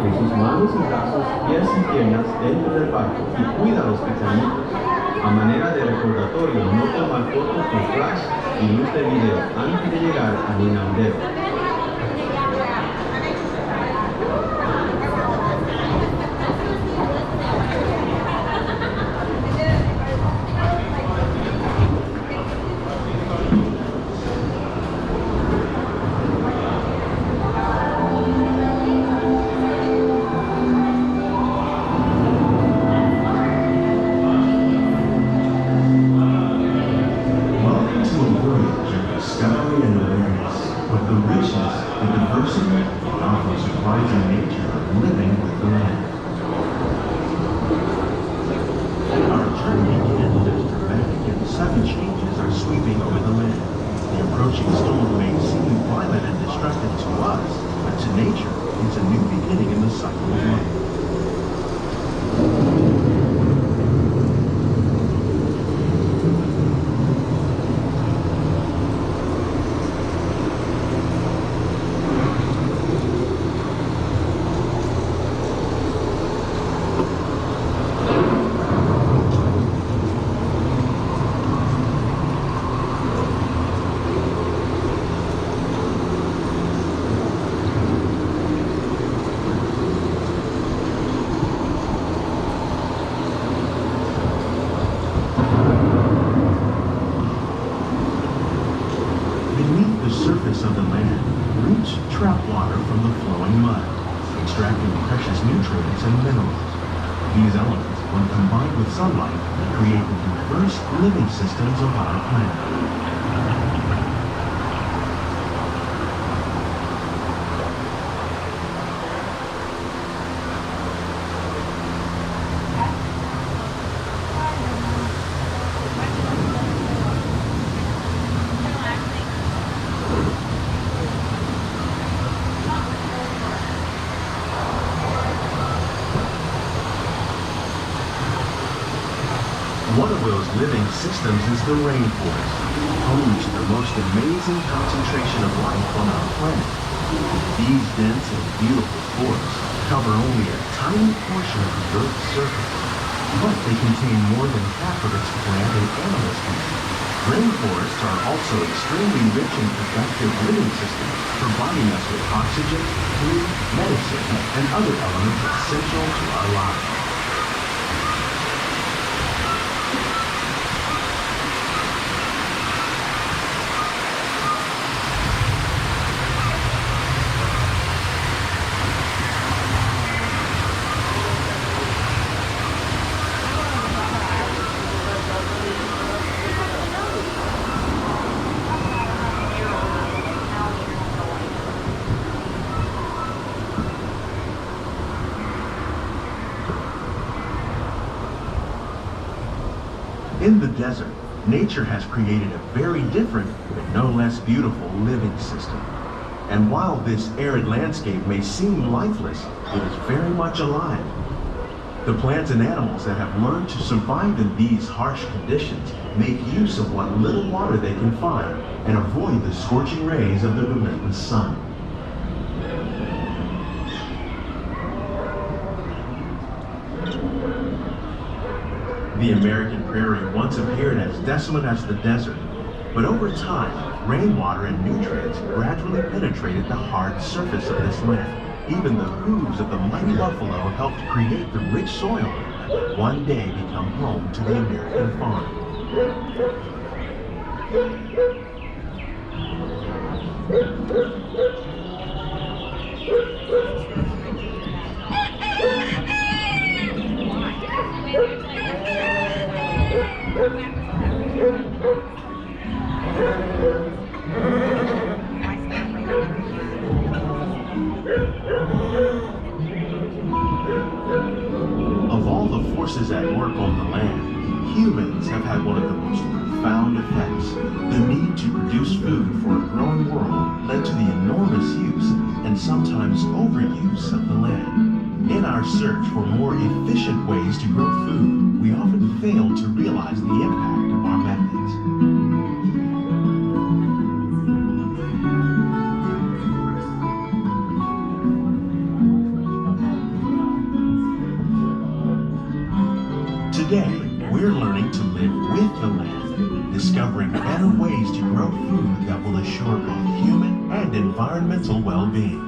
con sus manos y brazos, pies y piernas dentro del barco y cuida a los pecanitos. A manera de recordatorio, no tomar fotos con flash y luz de video antes de llegar al inodero. Living systems of our planet. One of those living systems is the rainforest, home to the most amazing concentration of life on our planet. These dense and beautiful forests cover only a tiny portion of the Earth's surface, but they contain more than half of its plant and animal species. Rainforests are also extremely rich in productive living systems, providing us with oxygen, food, medicine, and other elements essential to our lives. In the desert, nature has created a very different, but no less beautiful living system. And while this arid landscape may seem lifeless, it is very much alive. The plants and animals that have learned to survive in these harsh conditions make use of what little water they can find and avoid the scorching rays of the relentless sun. The American prairie once appeared as desolate as the desert, but over time, rainwater and nutrients gradually penetrated the hard surface of this land. Even the hooves of the mighty buffalo helped create the rich soil that would one day become home to the American farm. Of all the forces at work on the land, humans have had one of the most profound effects. The need to produce food for a growing world led to the enormous use and sometimes overuse of the land. In our search for more efficient ways to grow food, we often fail to realize the impact of our methods. Today, we're learning to live with the land, discovering better ways to grow food that will assure both human and environmental well-being.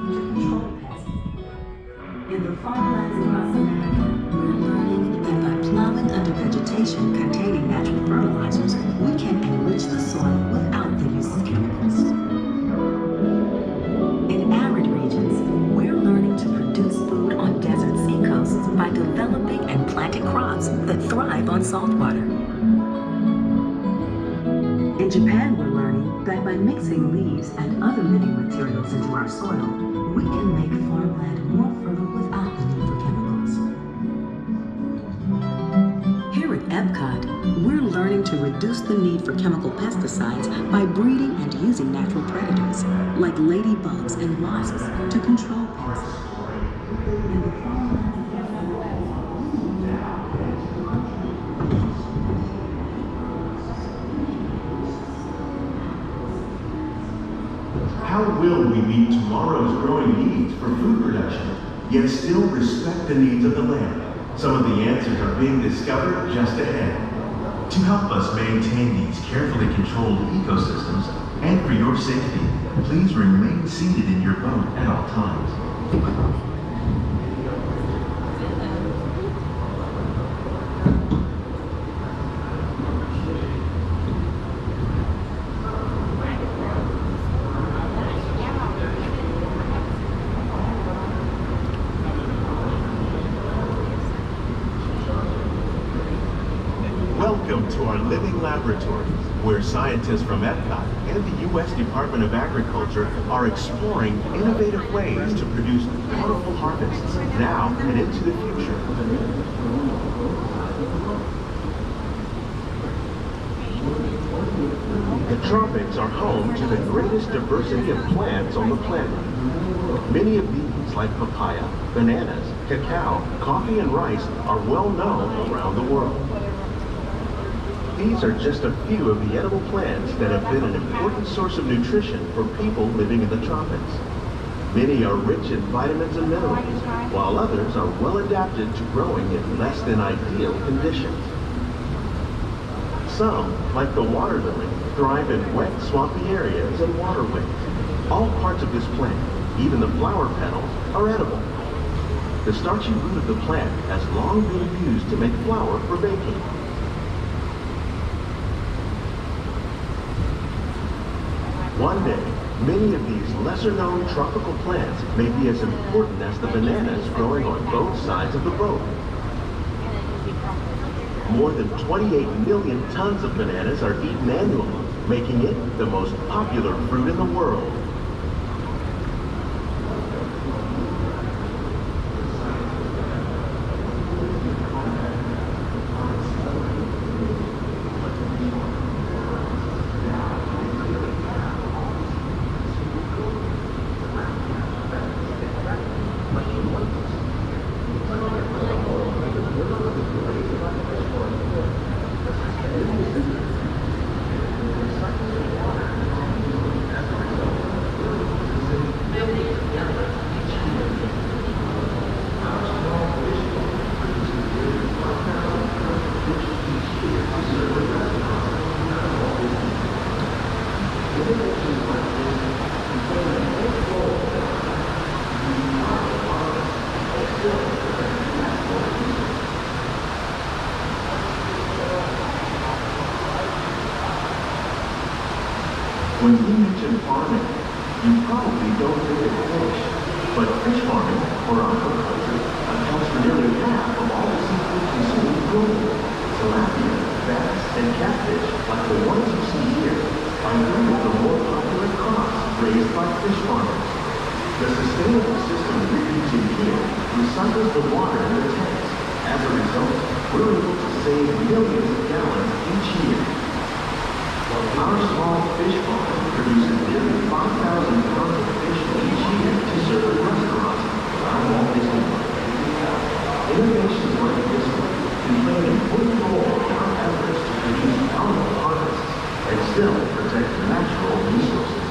In the farmlands across America, we're learning that by plowing under vegetation containing natural fertilizers, we can enrich the soil without the use of chemicals. In arid regions, we're learning to produce food on desert seacoasts by developing and planting crops that thrive on salt water. In Japan, we're learning that by mixing leaves and other living materials into our soil, we can make farmland more fertile without the need for chemicals. Here at EPCOT, we're learning to reduce the need for chemical pesticides by breeding and using natural predators, like ladybugs and wasps, to control pests. In the farmlands, How will we meet tomorrow's growing needs for food production, yet still respect the needs of the land? Some of the answers are being discovered just ahead. To help us maintain these carefully controlled ecosystems, and for your safety, please remain seated in your boat at all times. Welcome to our living laboratory, where scientists from EPCOT and the U.S. Department of Agriculture are exploring innovative ways to produce bountiful harvests now and into the future. The tropics are home to the greatest diversity of plants on the planet. Many of these, like papaya, bananas, cacao, coffee, and rice, are well known around the world. These are just a few of the edible plants that have been an important source of nutrition for people living in the tropics. Many are rich in vitamins and minerals, while others are well adapted to growing in less than ideal conditions. Some, like the water lily, thrive in wet, swampy areas and waterways. All parts of this plant, even the flower petals, are edible. The starchy root of the plant has long been used to make flour for baking. One day, many of these lesser-known tropical plants may be as important as the bananas growing on both sides of the boat. More than 28 million tons of bananas are eaten annually, making it the most popular fruit in the world. When we mention farming, you probably don't think of fish, but fish farming, or aquaculture, accounts for nearly half of all the seafood consumed globally. Tilapia, bass, and catfish, like the ones you see here, are three of the more popular crops raised by fish farmers. The sustainable system we're using here recycles the water in the tanks. As a result, we're able to save millions of gallons each year. Our small fish farm produces nearly 5,000 pounds of fish each year to serve at restaurants around Walt Disney World. Innovations like this one can play an important role in our efforts to produce bountiful harvests and still protect natural resources.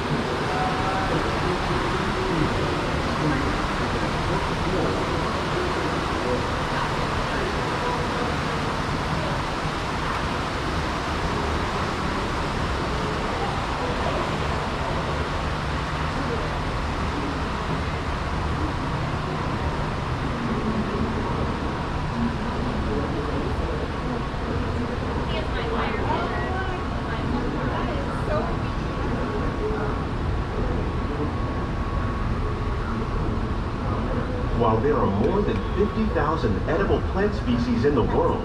While there are more than 50,000 edible plant species in the world,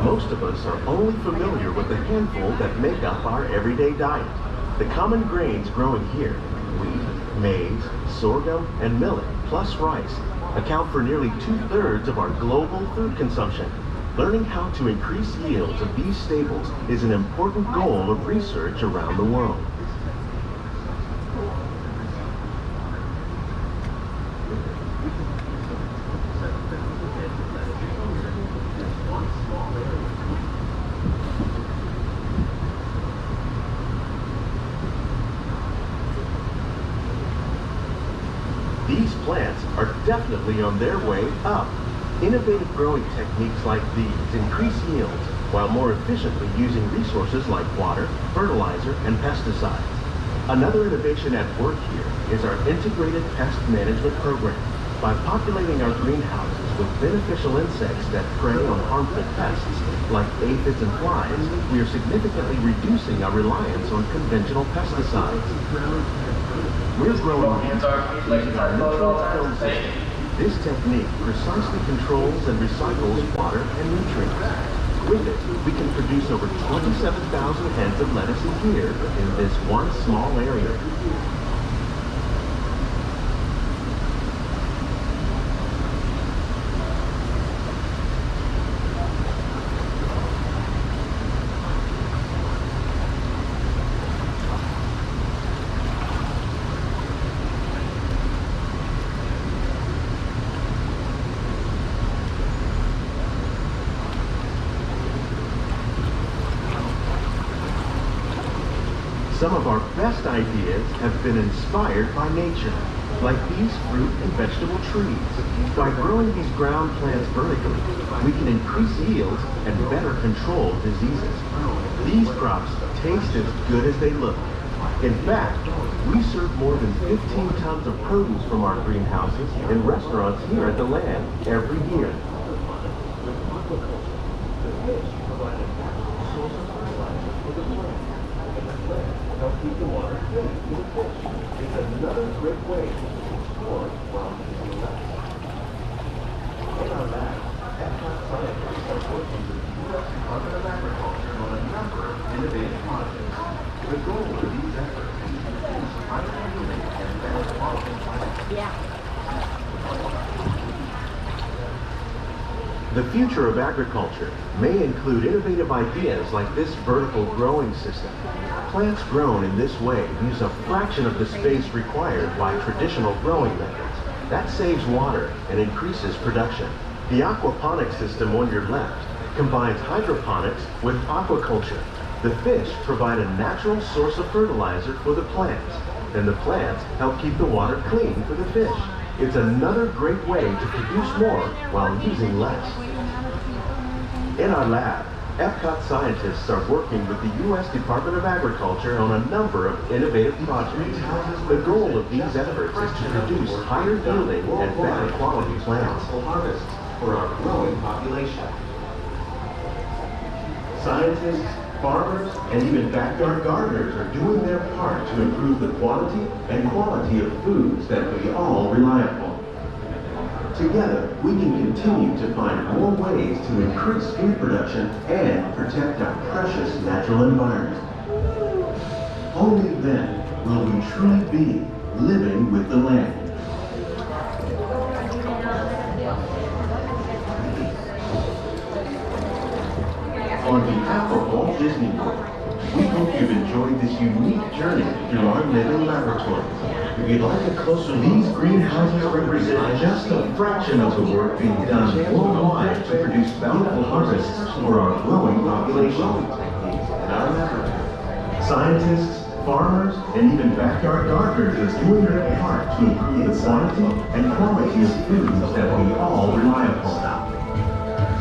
most of us are only familiar with the handful that make up our everyday diet. The common grains growing here, wheat, maize, sorghum, and millet, plus rice, account for nearly 2/3 of our global food consumption. Learning how to increase yields of these staples is an important goal of research around the world. These plants are definitely on their way up. Innovative growing techniques like these increase yields while more efficiently using resources like water, fertilizer, and pesticides. Another innovation at work here is our integrated pest management program. By populating our greenhouses with beneficial insects that prey on harmful pests like aphids and flies, we are significantly reducing our reliance on conventional pesticides. We're growing weeds using our nutrient film system. This technique precisely controls and recycles water and nutrients. With it, we can produce over 27,000 heads of lettuce a year in this one small area. Some of our best ideas have been inspired by nature, like these fruit and vegetable trees. By growing these ground plants vertically, we can increase yields and better control diseases. These crops taste as good as they look. In fact, we serve more than 15 tons of produce from our greenhouses in restaurants here at the land every year. Help keep the water clean for the fish. It's another great way to explore while using less. In our lab, EPCOT scientists are working with the U.S. Department of Agriculture on a number of innovative projects. The goal of these efforts is to produce higher yielding and better quality plants. The future of agriculture may include innovative ideas like this vertical growing system. Plants grown in this way use a fraction of the space required by traditional growing methods. That saves water and increases production. The aquaponics system on your left combines hydroponics with aquaculture. The fish provide a natural source of fertilizer for the plants, and the plants help keep the water clean for the fish. It's another great way to produce more while using less. In our lab, EPCOT scientists are working with the U.S. Department of Agriculture on a number of innovative projects. The goal of these efforts is to produce higher yielding and better quality plants. Harvests for our growing population. Scientists, farmers, and even backyard gardeners are doing their part to improve the quantity and quality of foods that we all rely upon. Together, we can continue to find more ways to increase food production and protect our precious natural environment. Only then will we truly be living with the land. On behalf of Walt Disney World, we hope you've enjoyed this unique journey through our living laboratories. If you'd like a closer look, these greenhouses represent just a fraction of the work being done worldwide to produce bountiful harvests for our growing population. In our laboratory, scientists, farmers, and even backyard gardeners are doing their part to improve the quantity and quality of foods that we all rely upon.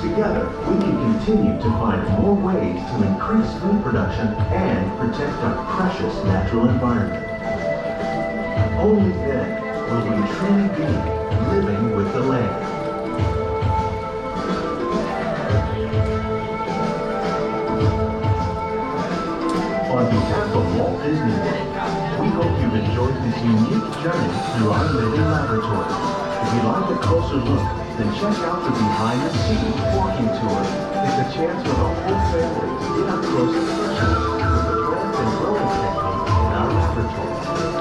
Together, we can continue to find more ways to increase food production and protect our precious natural environment. Only then will we truly be living with the land. On behalf of Walt Disney World, we hope you've enjoyed this unique journey through our living laboratory. If you'd like a closer look, then check out the Behind the Scenes Walking Tour. It's a chance for the whole family to get up close and personal with the plants and growing techniques in our laboratory.